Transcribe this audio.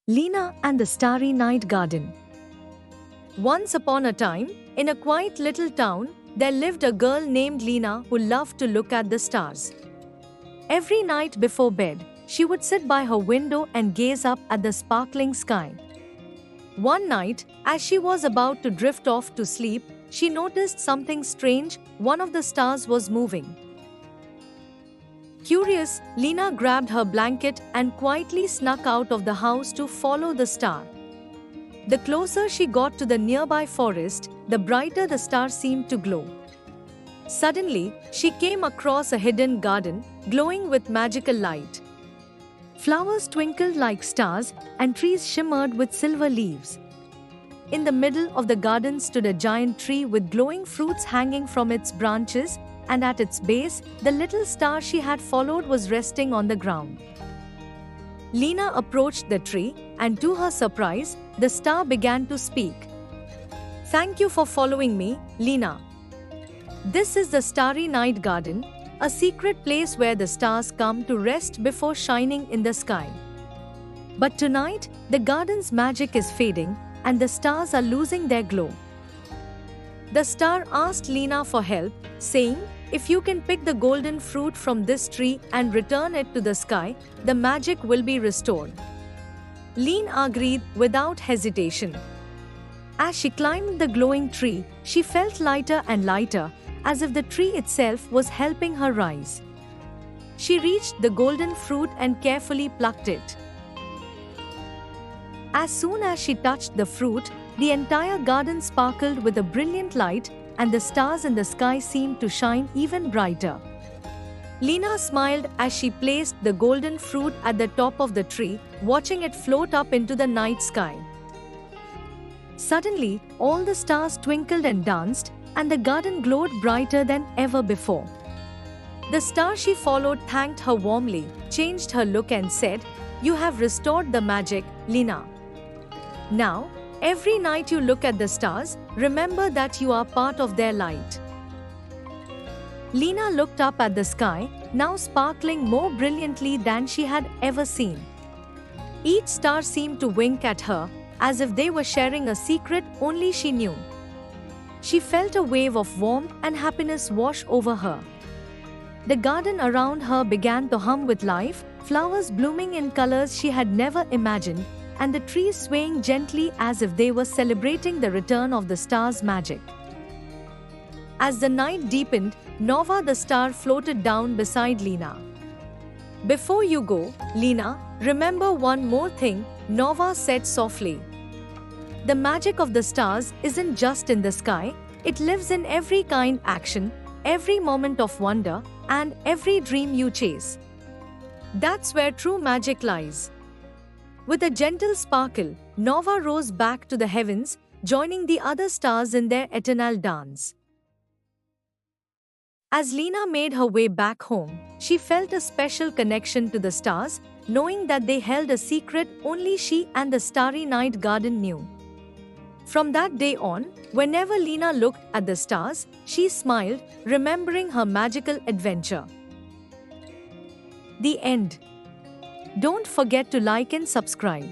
Lena and the Starry Night Garden. Once upon a time, in a quiet little town, there lived a girl named Lena who loved to look at the stars. Every night before bed, she would sit by her window and gaze up at the sparkling sky. One night, as she was about to drift off to sleep, she noticed something strange. One of the stars was moving. Curious, Lena grabbed her blanket and quietly snuck out of the house to follow the star. The closer she got to the nearby forest, the brighter the star seemed to glow. Suddenly, she came across a hidden garden, glowing with magical light. Flowers twinkled like stars, and trees shimmered with silver leaves. In the middle of the garden stood a giant tree with glowing fruits hanging from its branches, and at its base, the little star she had followed was resting on the ground. Lena approached the tree, and to her surprise, the star began to speak. "Thank you for following me, Lena. This is the Starry Night Garden, a secret place where the stars come to rest before shining in the sky. But tonight, the garden's magic is fading, and the stars are losing their glow." The star asked Lena for help, saying, "If you can pick the golden fruit from this tree and return it to the sky, the magic will be restored." Lena agreed without hesitation. As she climbed the glowing tree, she felt lighter and lighter, as if the tree itself was helping her rise. She reached the golden fruit and carefully plucked it. As soon as she touched the fruit, the entire garden sparkled with a brilliant light, and the stars in the sky seemed to shine even brighter. Lena smiled as she placed the golden fruit at the top of the tree, watching it float up into the night sky. Suddenly, all the stars twinkled and danced, and the garden glowed brighter than ever before. The star she followed thanked her warmly, changed her look and said, "You have restored the magic, Lena. Now, every night you look at the stars, remember that you are part of their light." Lena looked up at the sky, now sparkling more brilliantly than she had ever seen. Each star seemed to wink at her, as if they were sharing a secret only she knew. She felt a wave of warmth and happiness wash over her. The garden around her began to hum with life, flowers blooming in colors she had never imagined, and the trees swaying gently as if they were celebrating the return of the star's magic. As the night deepened, Nova the star floated down beside Lena. "Before you go, Lena, remember one more thing," Nova said softly. "The magic of the stars isn't just in the sky, it lives in every kind action, every moment of wonder, and every dream you chase. That's where true magic lies." With a gentle sparkle, Nova rose back to the heavens, joining the other stars in their eternal dance. As Lena made her way back home, she felt a special connection to the stars, knowing that they held a secret only she and the Starry Night Garden knew. From that day on, whenever Lena looked at the stars, she smiled, remembering her magical adventure. The end. Don't forget to like and subscribe.